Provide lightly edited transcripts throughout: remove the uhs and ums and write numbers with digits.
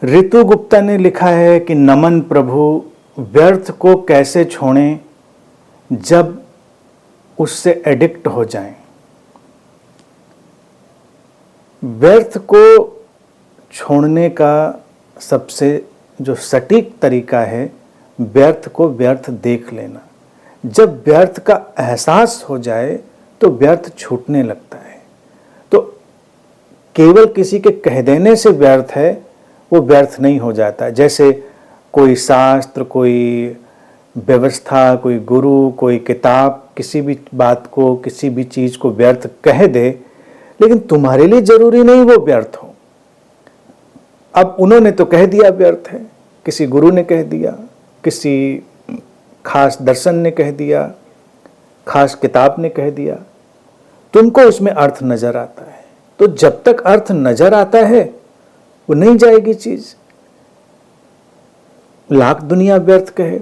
ऋतु गुप्ता ने लिखा है कि नमन प्रभु, व्यर्थ को कैसे छोड़ें जब उससे एडिक्ट हो जाएं। व्यर्थ को छोड़ने का सबसे जो सटीक तरीका है, व्यर्थ को व्यर्थ देख लेना। जब व्यर्थ का एहसास हो जाए तो व्यर्थ छूटने लगता है। तो केवल किसी के कह देने से व्यर्थ है, वो व्यर्थ नहीं हो जाता। जैसे कोई शास्त्र, कोई व्यवस्था, कोई गुरु, कोई किताब किसी भी बात को, किसी भी चीज़ को व्यर्थ कह दे, लेकिन तुम्हारे लिए जरूरी नहीं वो व्यर्थ हो। अब उन्होंने तो कह दिया व्यर्थ है, किसी गुरु ने कह दिया, किसी खास दर्शन ने कह दिया, खास किताब ने कह दिया, तुमको उसमें अर्थ नजर आता है। तो जब तक अर्थ नजर आता है वो नहीं जाएगी चीज। लाख दुनिया व्यर्थ कहे,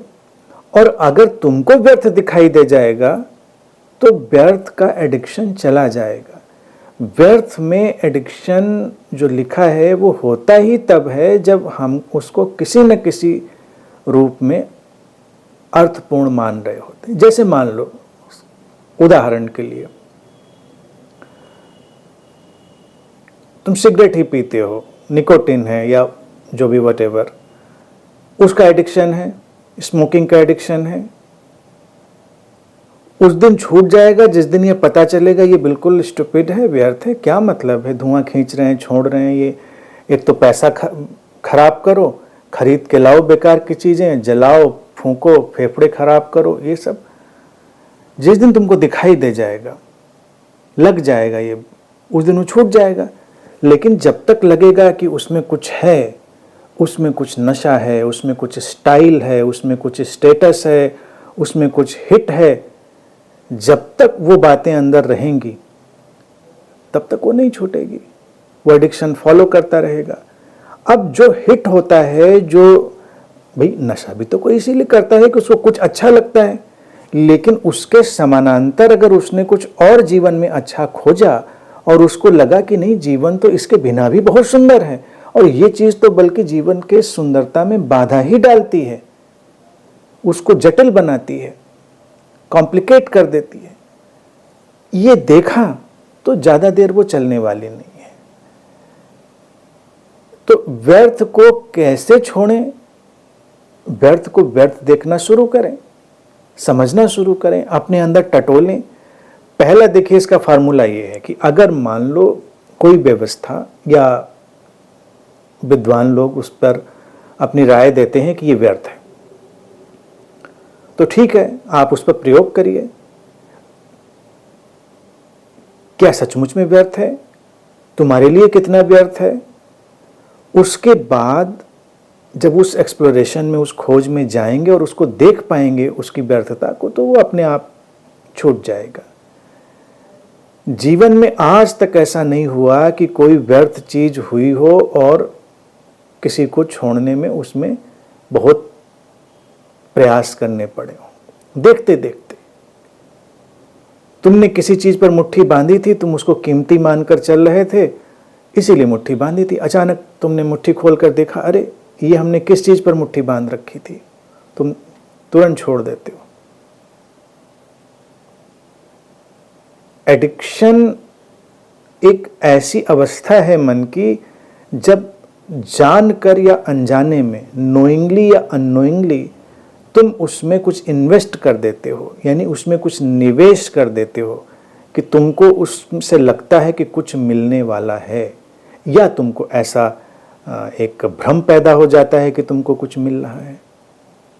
और अगर तुमको व्यर्थ दिखाई दे जाएगा तो व्यर्थ का एडिक्शन चला जाएगा। व्यर्थ में एडिक्शन जो लिखा है वो होता ही तब है जब हम उसको किसी न किसी रूप में अर्थपूर्ण मान रहे होते हैं। जैसे मान लो, उदाहरण के लिए, तुम सिगरेट ही पीते हो, निकोटिन है या जो भी वटेवर, उसका एडिक्शन है, स्मोकिंग का एडिक्शन है। उस दिन छूट जाएगा जिस दिन ये पता चलेगा ये बिल्कुल स्टूपिड है, व्यर्थ है, क्या मतलब है, धुआं खींच रहे हैं, छोड़ रहे हैं, ये एक तो पैसा खराब करो, खरीद के लाओ बेकार की चीज़ें, जलाओ, फूंको, फेफड़े खराब करो, ये सब जिस दिन तुमको दिखाई दे जाएगा, लग जाएगा ये, उस दिन वो छूट जाएगा। लेकिन जब तक लगेगा कि उसमें कुछ है, उसमें कुछ नशा है, उसमें कुछ स्टाइल है, उसमें कुछ स्टेटस है, उसमें कुछ हिट है, जब तक वो बातें अंदर रहेंगी तब तक वो नहीं छूटेगी, वो एडिक्शन फॉलो करता रहेगा। अब जो हिट होता है, जो भाई नशा भी तो कोई इसीलिए करता है कि उसको कुछ अच्छा लगता है, लेकिन उसके समानांतर अगर उसने कुछ और जीवन में अच्छा खोजा और उसको लगा कि नहीं, जीवन तो इसके बिना भी बहुत सुंदर है, और ये चीज़ तो बल्कि जीवन के सुंदरता में बाधा ही डालती है, उसको जटिल बनाती है, कॉम्प्लिकेट कर देती है, ये देखा तो ज़्यादा देर वो चलने वाली नहीं है। तो व्यर्थ को कैसे छोड़ें? व्यर्थ को व्यर्थ देखना शुरू करें, समझना शुरू करें, अपने अंदर टटोलें। पहला देखिए, इसका फार्मूला ये है कि अगर मान लो कोई व्यवस्था या विद्वान लोग उस पर अपनी राय देते हैं कि ये व्यर्थ है, तो ठीक है, आप उस पर प्रयोग करिए। क्या सचमुच में व्यर्थ है? तुम्हारे लिए कितना व्यर्थ है? उसके बाद जब उस एक्सप्लोरेशन में, उस खोज में जाएंगे और उसको देख पाएंगे उसकी व्यर्थता को, तो वो अपने आप छूट जाएगा। जीवन में आज तक ऐसा नहीं हुआ कि कोई व्यर्थ चीज हुई हो और किसी को छोड़ने में उसमें बहुत प्रयास करने पड़े हो। देखते देखते तुमने किसी चीज पर मुट्ठी बांधी थी, तुम उसको कीमती मानकर चल रहे थे, इसीलिए मुट्ठी बांधी थी। अचानक तुमने मुट्ठी खोलकर देखा, अरे ये हमने किस चीज पर मुट्ठी बांध रखी थी, तुम तुरंत छोड़ देते हो। एडिक्शन एक ऐसी अवस्था है मन की, जब जानकर या अनजाने में, नोइंगली या अननोइंगली, तुम उसमें कुछ इन्वेस्ट कर देते हो, यानी उसमें कुछ निवेश कर देते हो कि तुमको उससे लगता है कि कुछ मिलने वाला है, या तुमको ऐसा एक भ्रम पैदा हो जाता है कि तुमको कुछ मिल रहा है,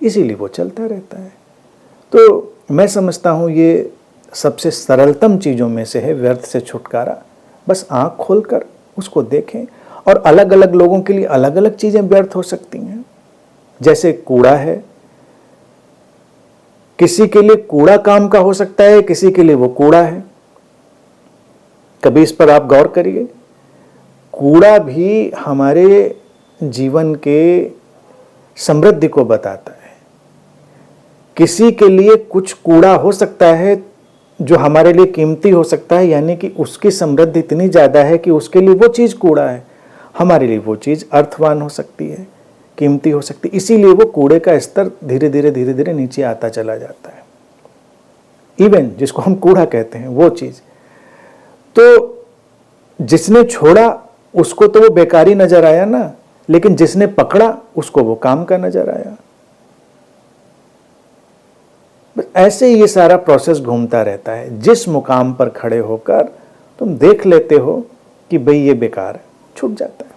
इसीलिए वो चलता रहता है। तो मैं समझता हूँ ये सबसे सरलतम चीज़ों में से है व्यर्थ से छुटकारा। बस आँख खोलकर उसको देखें, और अलग अलग लोगों के लिए अलग अलग चीज़ें व्यर्थ हो सकती हैं। जैसे कूड़ा है, किसी के लिए कूड़ा काम का हो सकता है, किसी के लिए वो कूड़ा है। कभी इस पर आप गौर करिए। कूड़ा भी हमारे जीवन के समृद्धि को बताता है। किसी के लिए कुछ कूड़ा हो सकता है जो हमारे लिए कीमती हो सकता है, यानी कि उसकी समृद्धि इतनी ज़्यादा है कि उसके लिए वो चीज़ कूड़ा है। हमारे लिए वो चीज़ अर्थवान हो सकती है, कीमती हो सकती है। इसीलिए वो कूड़े का स्तर धीरे धीरे नीचे आता चला जाता है। इवन जिसको हम कूड़ा कहते हैं वो चीज़, तो जिसने छोड़ा उसको तो वो बेकारी नजर आया ना, लेकिन जिसने पकड़ा उसको वो काम का नजर आया। ऐसे ये सारा प्रोसेस घूमता रहता है। जिस मुकाम पर खड़े होकर तुम देख लेते हो कि भाई ये बेकार है, छूट जाता है।